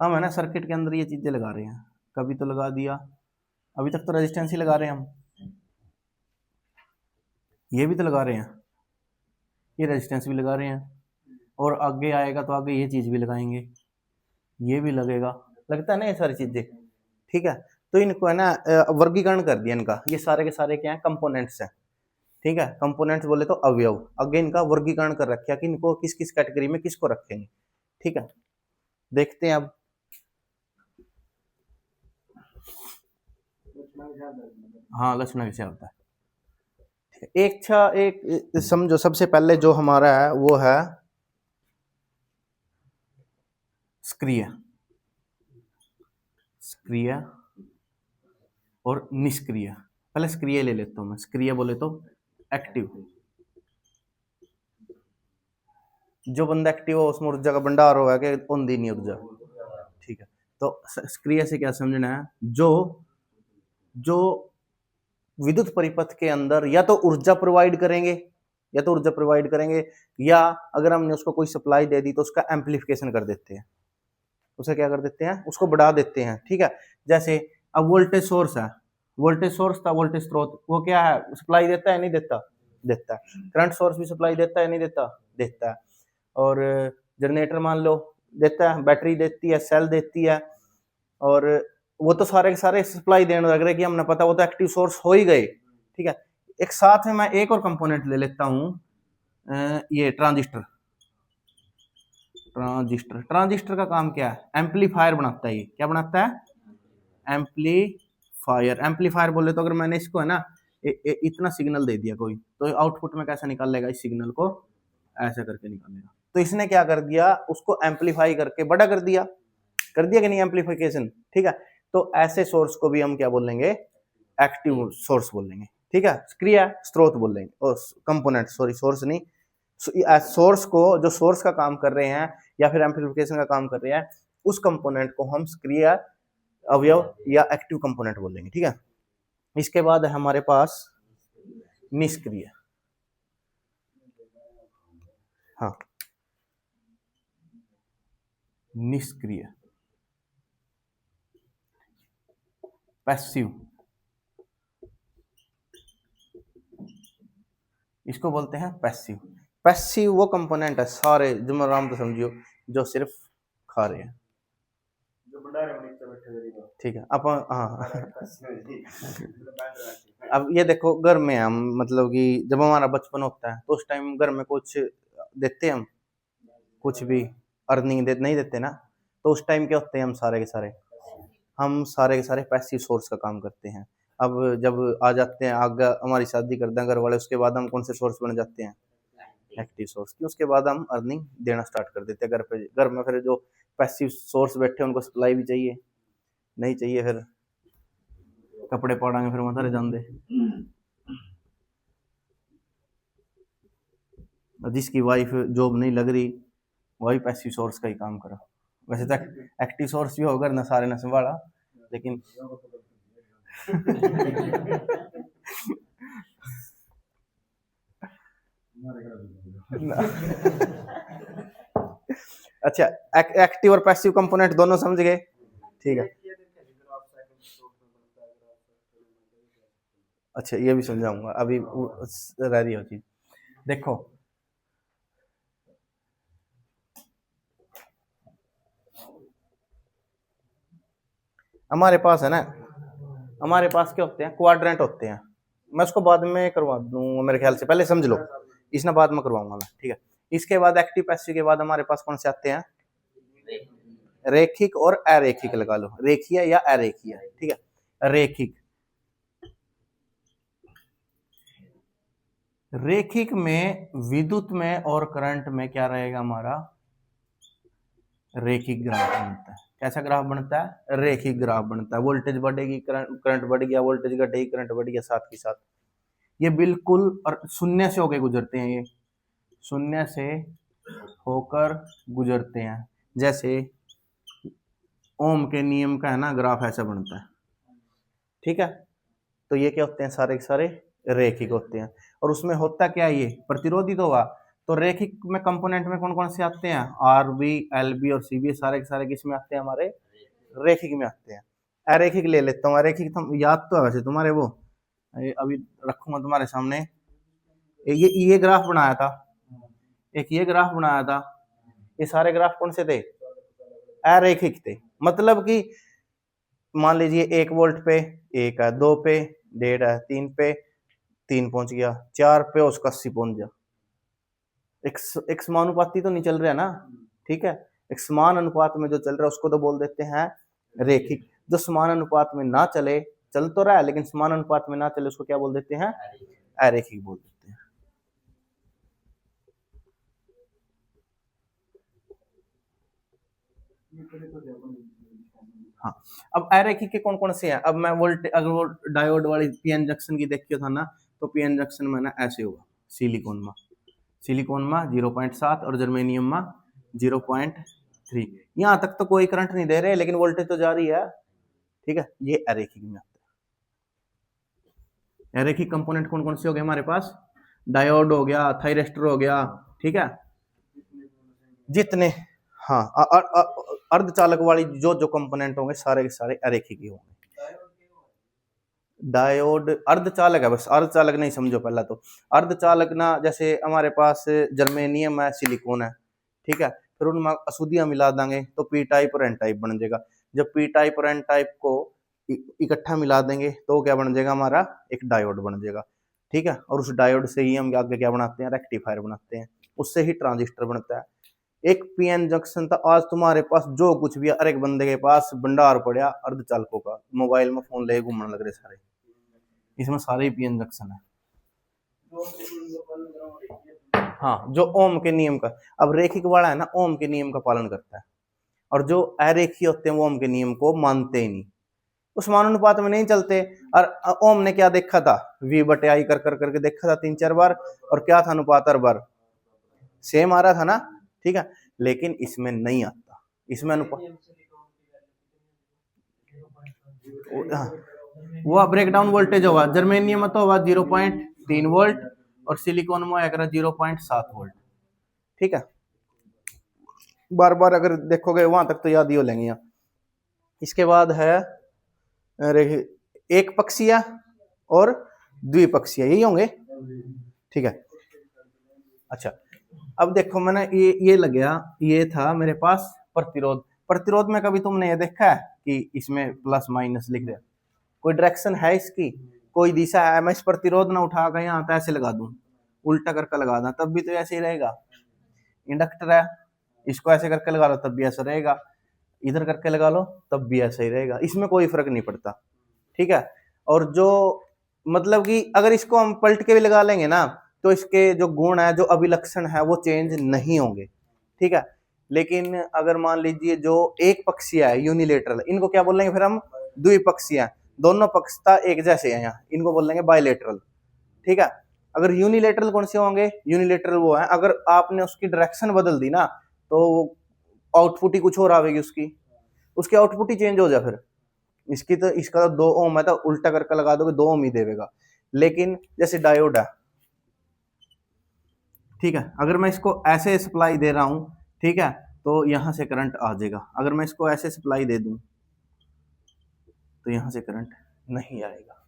हम है ना सर्किट के अंदर ये चीजें लगा रहे हैं, कभी तो लगा दिया, अभी तक तो रेजिस्टेंस ही लगा रहे हैं हम, ये भी तो लगा रहे हैं, ये रेजिस्टेंस भी लगा रहे हैं, और आगे आएगा तो आगे ये चीज भी लगाएंगे, ये भी लगेगा, लगता है ना ये सारी चीजें। ठीक है, तो इनको है ना वर्गीकरण कर दिया इनका, ये सारे के सारे क्या है, कंपोनेंट्स हैं। ठीक है, कंपोनेंट्स बोले तो अवयव, आगे इनका वर्गीकरण कर रखा कि इनको किस किस कैटेगरी में किसको रखेंगे। ठीक है, देखते हैं अब। हाँ, लक्षण विषय होता है। एक समझो, सबसे पहले जो हमारा है वो है सक्रिय, सक्रिय और निष्क्रिय। पहले सक्रिय ले लेता हूं मैं, सक्रिय बोले तो एक्टिव, जो बंदा एक्टिव हो उसमें ऊर्जा का भंडार होगा कि होंगी नहीं ऊर्जा। ठीक है, तो सक्रिय से क्या समझना है, जो विद्युत परिपथ के अंदर या तो ऊर्जा प्रोवाइड करेंगे, या अगर हमने उसको कोई सप्लाई दे दी तो उसका एम्पलीफिकेशन कर देते हैं, उसे क्या कर देते हैं, उसको बढ़ा देते हैं। ठीक है, जैसे अब वोल्टेज सोर्स है, वोल्टेज सोर्स था, वोल्टेज स्रोत, वो क्या है, सप्लाई देता है नहीं देता, देता है। करंट सोर्स भी सप्लाई देता है नहीं देता, देता है। और जनरेटर मान लो देता है, बैटरी देती है, सेल देती है, और वो तो सारे के सारे सप्लाई देने लग रहे कि हमने पता, वो तो एक्टिव सोर्स हो ही गए। ठीक है, एक साथ में मैं एक और कंपोनेंट ले लेता हूं, ये ट्रांजिस्टर। ट्रांजिस्टर का काम क्या है, एम्पलीफायर बनाता है। ये क्या बनाता है, एम्पलीफायर बोले तो अगर मैंने इसको है ना इतना सिग्नल दे दिया कोई, तो आउटपुट में कैसा निकाल लेगा, इस सिग्नल को ऐसा करके निकालेगा। तो इसने क्या कर दिया, उसको एम्पलीफाई करके बड़ा कर दिया कि नहीं, एम्पलीफिकेशन। ठीक है, तो ऐसे सोर्स को भी हम क्या बोलेंगे, एक्टिव सोर्स बोलेंगे। ठीक है, सक्रिय स्रोत बोलेंगे, और कंपोनेंट, सॉरी सोर्स नहीं, सोर्स को, जो सोर्स का काम कर रहे हैं या फिर एम्पलीफिकेशन का काम कर रहे हैं, उस कंपोनेंट को हम सक्रिय अवयव या एक्टिव कंपोनेंट बोलेंगे। ठीक है, इसके बाद है हमारे पास निष्क्रिय। हाँ, निष्क्रिय, पैसिव, इसको बोलते हैं पैसिव। पैसिव वो कंपोनेंट है सारे, जो आराम तो समझियो, जो सिर्फ खा रहे हैं, जो भंडारे में नीचे बैठे। ठीक है, अब हाँ अब ये देखो, घर में हम मतलब कि जब हमारा बचपन होता है तो उस टाइम घर में कुछ देते हम, कुछ भी अर्निंग नहीं देते ना, तो उस टाइम क्या होते हैं, हम सारे के सारे पैसिव सोर्स का काम करते हैं। अब जब आ जाते हैं, आगे हमारी शादी करते हैं घर वाले, उसके बाद हम कौन से सोर्स बन जाते हैं, एक्टिव सोर्स की। उसके बाद हम अर्निंग देना स्टार्ट कर देते हैं घर पे। घर में फिर जो पैसिव सोर्स बैठे हैं उनको सप्लाई भी चाहिए, नहीं चाहिए फिर कपड़े पाड़ांगे, फिर मत जाते। जिसकी वाइफ जॉब नहीं लग रही, वही पैसिव सोर्स का ही काम करा। वैसे तो एक्टिव सोर्स भी होगा ना, सारे ने संभाला, लेकिन अच्छा, एक्टिव और पैसिव कंपोनेंट दोनों समझ गए। ठीक है, अच्छा ये भी समझाऊंगा, अभी रह रही हो चीज। देखो, हमारे पास है ना, हमारे पास क्या होते हैं, क्वाड्रेंट होते हैं। मैं उसको बाद में करवा दूंगा मेरे ख्याल से, पहले समझ लो, इसने बाद में करवाऊंगा मैं। ठीक है, इसके बाद एक्टिव पैसिव के बाद हमारे पास कौन से आते हैं, रेखिक और अरेखिक लगा लो, रेखीय या अरेखीय। ठीक है, रेखिक, रेखिक में विद्युत में और करंट में क्या रहेगा हमारा, रेखिक ग्राफ बनता है। कैसा ग्राफ बनता है, रेखिक ग्राफ बनता है। वोल्टेज बढ़ेगी, करंट बढ़ गया, वोल्टेज घटेगी, करंट बढ़ गया, साथ के साथ ये बिल्कुल और शून्य से होकर गुजरते हैं, ये शून्य से होकर गुजरते हैं। जैसे ओम के नियम का है ना ग्राफ, ऐसा बनता है। ठीक है, तो ये क्या होते हैं, सारे के सारे रेखिक होते हैं। और उसमें होता क्या है, ये प्रतिरोधी तो हुआ, तो रेखिक में कंपोनेंट में कौन कौन से आते हैं, आर बी, एल बी और सी बी, सारे के सारे किस में आते हैं, हमारे रेखिक में आते हैं। अरेखिक ले लेता हूँ, अरेखिक तुम याद तो है वैसे तुम्हारे, वो अभी रखूंगा तुम्हारे सामने। ये ग्राफ बनाया था, एक ये ग्राफ बनाया था, ये सारे ग्राफ कौन से थे, अरेखिक थे। मतलब कि मान लीजिए 1 वोल्ट पे 1 है, 2 पे 1.5 है, 3 पे 3 पहुंच गया, 4 पे उसका 80 पहुंच गया। एक समानुपाती तो नहीं चल रहा ना, ठीक है। एक समान अनुपात में जो चल रहा है उसको तो बोल देते हैं रेखिक। जो समान अनुपात में ना चले, चल तो रहा है लेकिन समान अनुपात में ना चले, उसको क्या बोल देते हैं, अरेखिक बोल देते हैं। हाँ, अब अरेखिक के कौन कौन से हैं। अब मैं वोल्ट, अगर वो डायोड वाली पीएन जंक्शन की देखियो था ना, तो पीएन जंक्शन में ना ऐसे होगा, सिलिकॉन में 0.7 और जर्मेनियम में 0.3। यहाँ तक तो कोई करंट नहीं दे रहे लेकिन वोल्टेज तो जा रही है, ठीक है। ये अरेखिक में आता है। अरेखिक कंपोनेंट कौन कौन से हो गए हमारे पास, डायोड हो गया, थायरिस्टर हो गया, ठीक है, जितने, हाँ, अर्धचालक वाली जो जो कंपोनेंट होंगे सारे के सारे अरेखिक ही होंगे। डायोड अर्धचालक है, बस अर्धचालक नहीं समझो पहला तो। अर्धचालक ना, जैसे हमारे पास जर्मेनियम है, सिलिकॉन है, ठीक है, फिर उनमें अशुद्धियां मिला देंगे तो पी टाइप और एन टाइप बन जाएगा। जब पी टाइप और एन टाइप को इकट्ठा मिला देंगे तो क्या बन जाएगा, हमारा एक डायोड बन जाएगा, ठीक है। और उस डायोड से ही हम आगे क्या बनाते हैं, रेक्टिफायर बनाते हैं, उससे ही ट्रांजिस्टर बनता है। एक पीएन जंक्शन था, आज तुम्हारे पास जो कुछ भी है, हर एक बंदे के पास भंडार पड़ा अर्धचालकों का, मोबाइल में फोन ले घूमने लग रहे सारे, इसमें सारे ही पीएन जंक्शन है। हाँ, जो ओम के नियम का, अब रेखिक वाला है ना, ओम के नियम का पालन करता है, और जो अरेखीय होते हैं वो ओम के नियम को मानते ही नहीं, उस समानुपात में नहीं चलते। और ओम ने क्या देखा था, V बटे आई कर कर करके देखा था 3-4 बार, और क्या था अनुपात, हर बार सेम आ रहा था ना, ठीक है। लेकिन इसमें नहीं आता, इसमें अनुपात, वो ब्रेक डाउन वोल्टेज होगा, जर्मेनियम में तो होगा 0.3 वोल्ट और सिलिकॉन में आएगा 0.7 वोल्ट, ठीक है। बार बार अगर देखोगे वहां तक तो याद ही हो लेंगे यहाँ। इसके बाद है एक पक्षीय और द्विपक्षीय, यही होंगे, ठीक है। अच्छा, अब देखो मैंने ये लग गया, ये था मेरे पास प्रतिरोध। प्रतिरोध में कभी तुमने ये देखा है कि इसमें प्लस माइनस लिख रहे, कोई डायरेक्शन है इसकी, कोई दिशा है। मैं इस प्रतिरोध ना उठा कर यहाँ तो ऐसे लगा दूं, उल्टा करके लगा दूं, तब भी तो ऐसे ही रहेगा। इंडक्टर है, इसको ऐसे करके लगा लो तब भी ऐसा रहेगा, इधर करके लगा लो तब भी ऐसा ही रहेगा, इसमें कोई फर्क नहीं पड़ता, ठीक है। और जो मतलब कि अगर इसको हम पलट के भी लगा लेंगे ना, तो इसके जो गुण है, जो अभिलक्षण है, वो चेंज नहीं होंगे, ठीक है। लेकिन अगर मान लीजिए जो एक पक्षीय है, यूनिलेटरल, इनको क्या बोलेंगे फिर हम, द्विपक्षीय, दोनों पक्षता एक जैसे हैं यहाँ, इनको बोलेंगे बायलेटरल, ठीक है। अगर यूनिलेटरल कौन से होंगे, यूनिलेटरल वो है अगर आपने उसकी डायरेक्शन बदल दी ना, तो आउटपुट ही कुछ और आवेगी, उसकी आउटपुट ही चेंज हो जाए फिर। इसकी तो, इसका तो 2 ओम है तो उल्टा करके लगा दोगे 2 ओम ही देगा। लेकिन जैसे डायोड है, ठीक है, अगर मैं इसको ऐसे सप्लाई दे रहा हूं, ठीक है, तो यहां से करंट आ जाएगा। अगर मैं इसको ऐसे सप्लाई दे दूं तो यहां से करंट नहीं आएगा।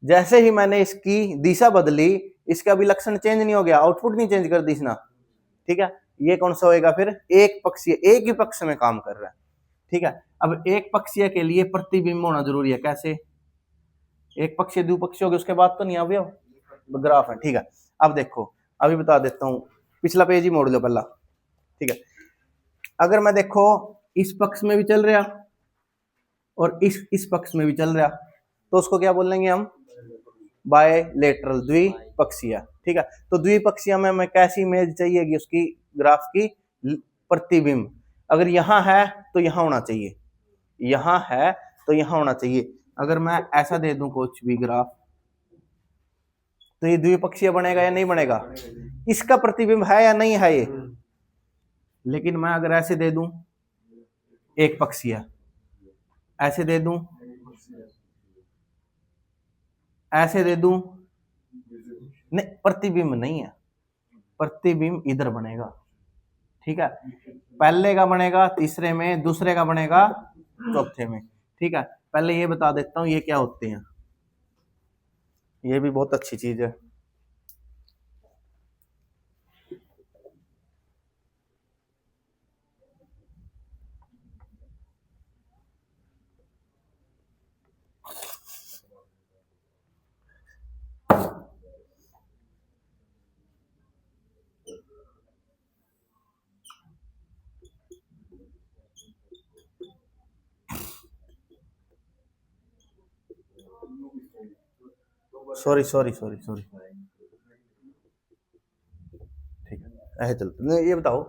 जैसे ही मैंने इसकी दिशा बदली, इसका भी लक्षण चेंज नहीं हो गया, आउटपुट नहीं चेंज कर दी इसने, ठीक है। ये कौन सा होएगा फिर, एक पक्षीय, एक ही पक्ष में काम कर रहा है, ठीक है। अब एक पक्षीय के लिए प्रतिबिंब होना जरूरी है, कैसे, एक पक्षीय द्विपक्षीय होगी उसके बाद तो नहीं आवे ग्राफ है, ठीक है। अब देखो, अभी बता देता हूं, पिछला पेज ही मोड़ लो पहला, ठीक है। अगर मैं देखो इस पक्ष में भी चल रहा और इस पक्ष में भी चल रहा, तो उसको क्या बोलेंगे हम, बायलेटरल, द्विपक्षीय, ठीक है। तो द्विपक्षीय में हमें कैसी इमेज चाहिएगी उसकी, ग्राफ की प्रतिबिंब। अगर यहां है तो यहां होना चाहिए, यहां है तो यहां होना चाहिए। अगर मैं ऐसा दे दूं कुछ भी ग्राफ, तो ये द्विपक्षीय बनेगा या नहीं बनेगा, इसका प्रतिबिंब है या नहीं है ये। लेकिन मैं अगर ऐसे दे दूं एक पक्षीय, ऐसे दे दूं, ऐसे दे दूं, नहीं, प्रतिबिंब नहीं है, प्रतिबिंब इधर बनेगा, ठीक है। पहले का बनेगा तीसरे में, दूसरे का बनेगा चौथे में, ठीक है। पहले ये बता देता हूं ये क्या होते हैं, ये भी बहुत अच्छी चीज है। सॉरी सॉरी सॉरी सॉरी, ठीक है ऐसे चलते। नहीं, ये बताओ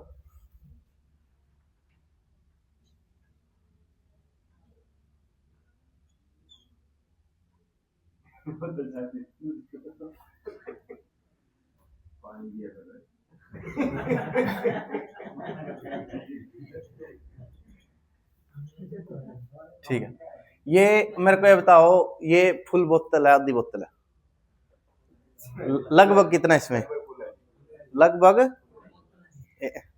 ठीक है, ये मेरे को ये बताओ, ये फुल बोतल है आधी बोतल है, लगभग कितना इसमें, लगभग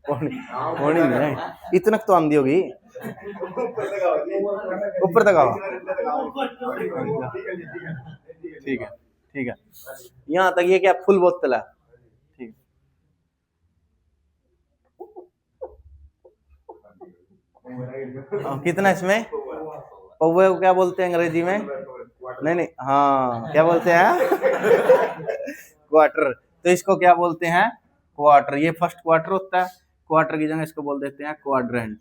होनी नहीं है इतना तो आंधी होगी, ऊपर तक आओ, ठीक है ठीक है, यहाँ तक ये क्या फुल बोतल है, ठीक है। कितना इसमें, पौवे को क्या बोलते हैं अंग्रेजी में, नहीं नहीं हाँ क्या बोलते हैं क्वार्टर, तो इसको क्या बोलते हैं क्वार्टर, ये फर्स्ट क्वार्टर होता है, क्वार्टर की जगह इसको बोल देते हैं क्वाड्रेंट,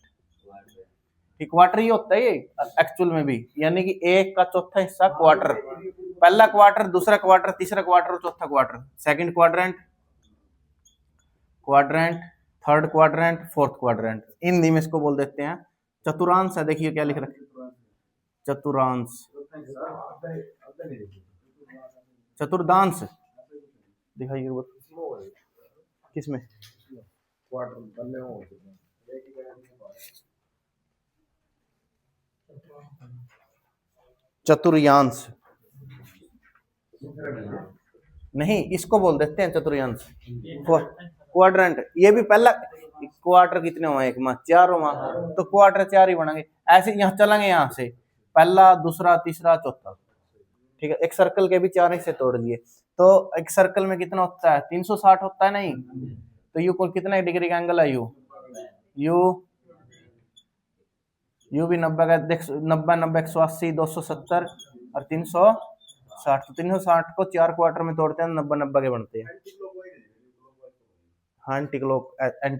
क्वार्टर ही होता है ये एक्चुअल में भी, यानी कि एक का चौथा हिस्सा क्वार्टर, पहला क्वार्टर, दूसरा क्वार्टर, तीसरा क्वार्टर, चौथा quarter, second quadrant, quadrant, third quadrant, fourth quadrant, Hindi में इसको बोल देते हैं चतुर्थांश है। देखिए क्या लिख रखे, चतुर्थांश, चतुर्थांश दिखाइए किसमें, चतुर्थांश नहीं, इसको बोल देते हैं चतुर्थांश, क्वाड्रेंट। ये भी पहला क्वार्टर कितने हुआ, एक माह चार हुआ, तो क्वार्टर चार ही बनेंगे, ऐसे यहाँ चलेंगे, यहाँ से पहला दूसरा तीसरा चौथा, ठीक है। एक सर्कल के भी चार से तोड़ दिए, तो एक सर्कल में कितना होता है 360 होता है, नहीं तो यू को कितना डिग्री का एंगल है, यू भी 90 का, 90 90 180 270 और 360, तो 360 को चार क्वार्टर में तोड़ते हैं, 90 90 के बनते हैं। हाँ एंटी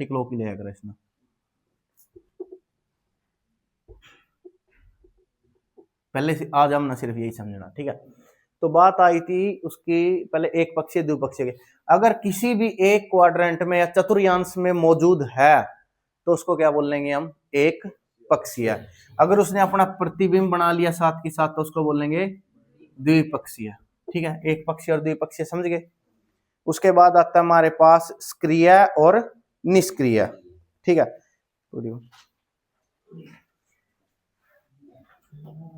क्लॉक ही लेगा इसमें, पहले से आज हम ना सिर्फ यही समझना, ठीक है। तो बात आई थी उसकी पहले एक पक्षीय द्विपक्षीय के, अगर किसी भी एक क्वाड्रेंट में या चतुर्थांश में मौजूद है तो उसको क्या बोलेंगे हम, एक पक्षीय। अगर उसने अपना प्रतिबिंब बना लिया साथ के साथ तो उसको बोलेंगे द्विपक्षीय, ठीक है। एक पक्षीय और द्विपक्षीय समझ गए। उसके बाद आता है हमारे पास सक्रिय और निष्क्रिय, ठीक है।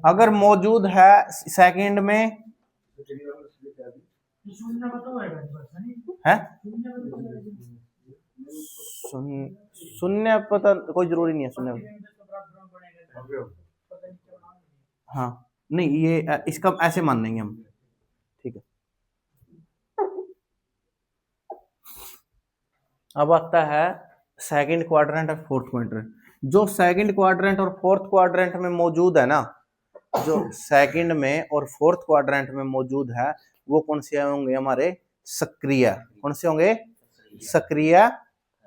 अगर मौजूद है सेकंड में है, शून्य पता कोई जरूरी नहीं है शून्य, हाँ नहीं ये इसका ऐसे मान लेंगे हम, ठीक है। अब आता है सेकंड क्वाड्रेंट और फोर्थ क्वाड्रेंट। जो सेकंड क्वाड्रेंट और फोर्थ क्वाड्रेंट में मौजूद है ना, जो सेकंड में और फोर्थ क्वाड्रेंट में मौजूद है वो कौन से होंगे हमारे, सक्रिय, कौन से होंगे, सक्रिय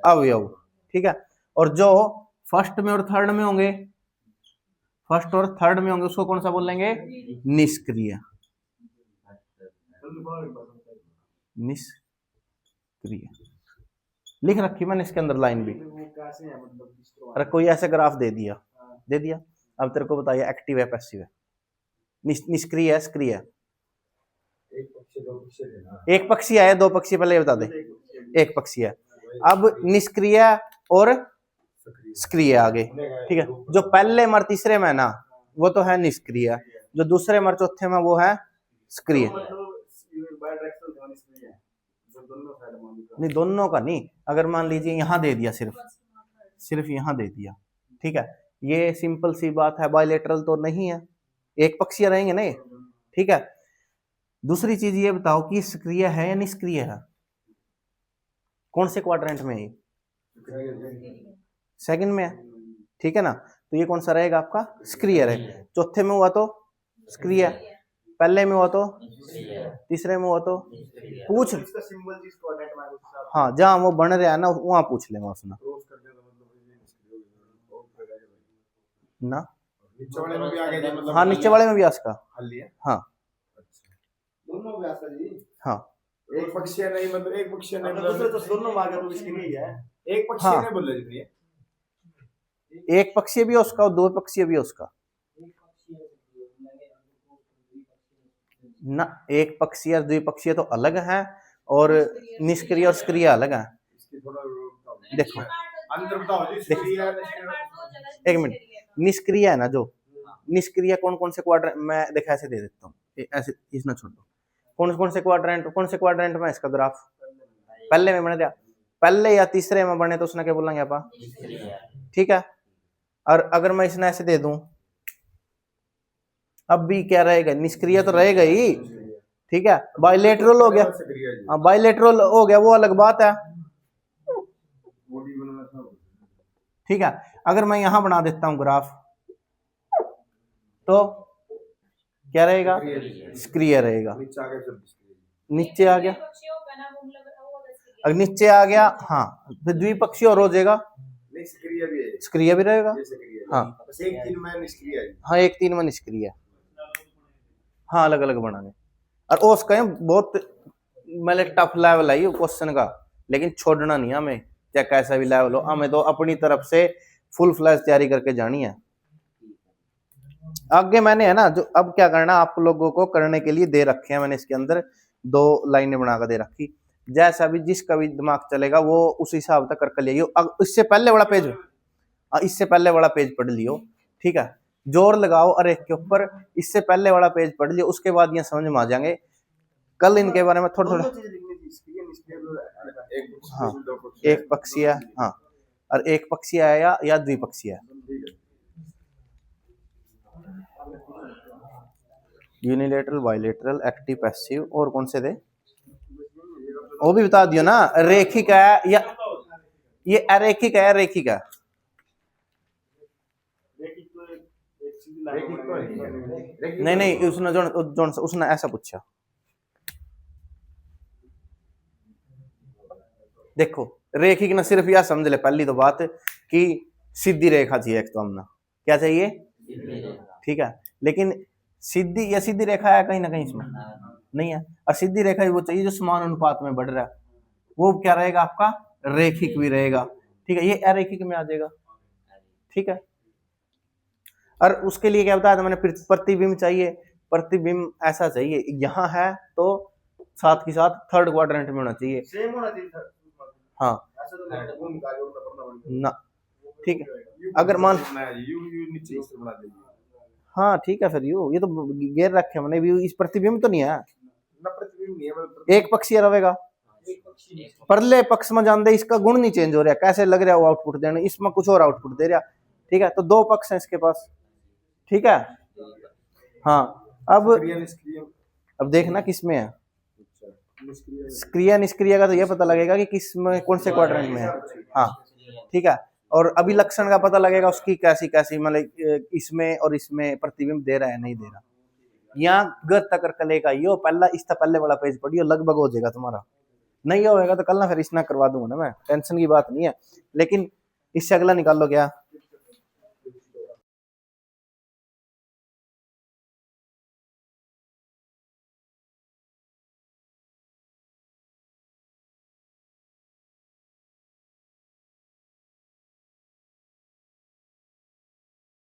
अवयव, ठीक है। और जो फर्स्ट में और थर्ड में होंगे, फर्स्ट और थर्ड में होंगे उसको कौन सा बोलेंगे, निष्क्रिय, निष्क्रिय लिख रखी मैंने इसके अंदर लाइन भी। अरे कोई ऐसा ग्राफ दे दिया, अब तेरे को बताइए एक्टिव है पैसिव है, निष्क्रिय है सक्रिय है, एक पक्षी है दो पक्षी, पहले बता दे, एक पक्षी है। अब निष्क्रिय और सक्रिय आगे, ठीक है। जो पहले मर तीसरे में ना वो तो है निष्क्रिय, जो दूसरे मर चौथे में वो है सक्रिय, नहीं, दोनों का नहीं। अगर मान लीजिए यहाँ दे दिया, सिर्फ यहाँ दे दिया, ठीक है, ये सिंपल सी बात है, बायलेटरल तो नहीं है, एक पक्षीय रहेंगे ना ये, ठीक है। दूसरी चीज ये बताओ कि सक्रिय है या निष्क्रिय है, कौन से क्वाड्रेंट में है? सेकंड में है, ठीक है ना। तो ये कौन सा रहेगा आपका? सक्रिय रहेगा। चौथे में हुआ तो सक्रिय, पहले में हुआ तो, तीसरे में हुआ तो पूछ, हाँ जहाँ वो बन रहा है ना वहां पूछ लेंगे उसने ना। हाँ नीचे वाले में भी इसका, हाँ हाँ एक पक्षीय नहीं, मतलब एक पक्षीय नहीं, मतलब तो दोनों मांगे तो इसकी नहीं है, एक पक्षीय हाँ। नहीं बोल रहे थे, एक पक्षीय भी है उसका और दो पक्षीय भी है उसका ना। एक पक्षीय और द्विपक्षीय तो अलग है, और निष्क्रिय और सक्रिय अलग है। देखो अंतर बताओ जी, एक मिनट, निष्क्रिय है ना, जो निष्क्रिय कौन कौन से क्वाड्रेंट, मैं देखा ऐसे दे देता हूँ, ऐसे इसमें छोड़ दो, कौन से क्वाड्रेंट में इसका ग्राफ पहले में बने दिया, पहले या तीसरे में बने तो उसने क्या बोलेंगे आप, ठीक है। और अगर मैं इसने ऐसे दे दूं, अब भी क्या रहेगा, निष्क्रिय तो रहेगा ही, ठीक है। बायलेटरल हो गया, हाँ बायलेटरल हो गया, वो अलग बात है, ठीक है। अगर मैं यहां बना देता हूं ग्राफ तो क्या रहेगा, सक्रिय रहेगा, नीचे आ गया, अगर नीचे आ गया हाँ फिर द्विपक्षीय और हो जाएगा, सक्रिय भी रहेगा, हाँ हाँ एक तीन में निष्क्रिय, हाँ अलग अलग बनाने। और उसका बहुत मतलब टफ लेवल है ये क्वेश्चन का, लेकिन छोड़ना नहीं हमें, चाहे कैसा भी लेवल हो, हमें तो अपनी तरफ से फुल फ्लैश तैयारी करके जानी है। आगे मैंने है ना जो अब क्या करना आप लोगों को करने के लिए दे रखे हैं, मैंने इसके अंदर 2 लाइनें बनाकर दे रखी, जैसा भी जिसका भी दिमाग चलेगा वो उस हिसाब तक करके ले। इससे पहले वाला पेज पढ़ लियो, ठीक है, जोर लगाओ अरे के ऊपर, इससे पहले वाला पेज पढ़ लियो, उसके बाद ये समझ में आ जाएंगे। कल इनके बारे में थोड़ा हाँ, एक पक्षीय, हाँ और एक पक्षीय आया या द्विपक्षीय, यूनिलेटरल, बायलेटरल, एक्टिव, पैसिव, और कौन से थे वो भी बता दियो ना। रेखिक है या ये अरेखिक है, रेखिक है, नहीं उसने ऐसा पूछा, देखो रेखिक ना सिर्फ यह समझ ले पहली तो बात कि सीधी रेखा चाहिए, एक तो हमने क्या चाहिए, ठीक है, लेकिन सीधी या सीधी रेखा है कहीं ना कहीं इसमें नहीं है, और सीधी रेखा ही वो चाहिए जो समान अनुपात में बढ़ रहा है, वो क्या रहेगा आपका, रेखिक भी रहेगा, ठीक है, ये अरेखिक में आ जाएगा, ठीक है। और उसके लिए क्या बताया था मैंने, प्रतिबिंब चाहिए, प्रतिबिंब ऐसा चाहिए यहाँ है तो साथ के साथ थर्ड क्वाड्रेंट में होना चाहिए, सेम होना चाहिए था, हाँ ऐसा तो नहीं वो निकाल ना, ठीक है। अगर मान नीचे इस तरह बना देंगे, हाँ ठीक है, फिर ये तो घेर रखे मैंने भी, इस प्रतिबिंब तो नहीं है ना, प्रतिबिंब नहीं है, एक पक्षीय रहेगा, परले पक्ष में जान दे, इसका गुण नहीं चेंज हो रहा, कैसे लग रहा है वो आउटपुट देने, इसमें कुछ और आउटपुट दे रहा, ठीक है। तो 2 पक्ष हैं इसके पास, ठीक है, हाँ। अब देखना किसमें है सक्रिय निष्क्रिय का, तो ये पता लगेगा कि किस में कौन से क्वाड्रेंट में है, हाँ ठीक है। और अभी लक्षण का पता लगेगा उसकी कैसी मतलब इसमें और इसमें प्रतिबिंब दे रहा है नहीं दे रहा, यहाँ ग तक कलेगा यो पहला, इसका पहले वाला पेज पढ़ियो, लगभग हो जाएगा तुम्हारा, नहीं होगा तो कल ना फिर इसना करवा दूंगा ना मैं, टेंशन की बात नहीं है। लेकिन इससे अगला निकाल लो क्या,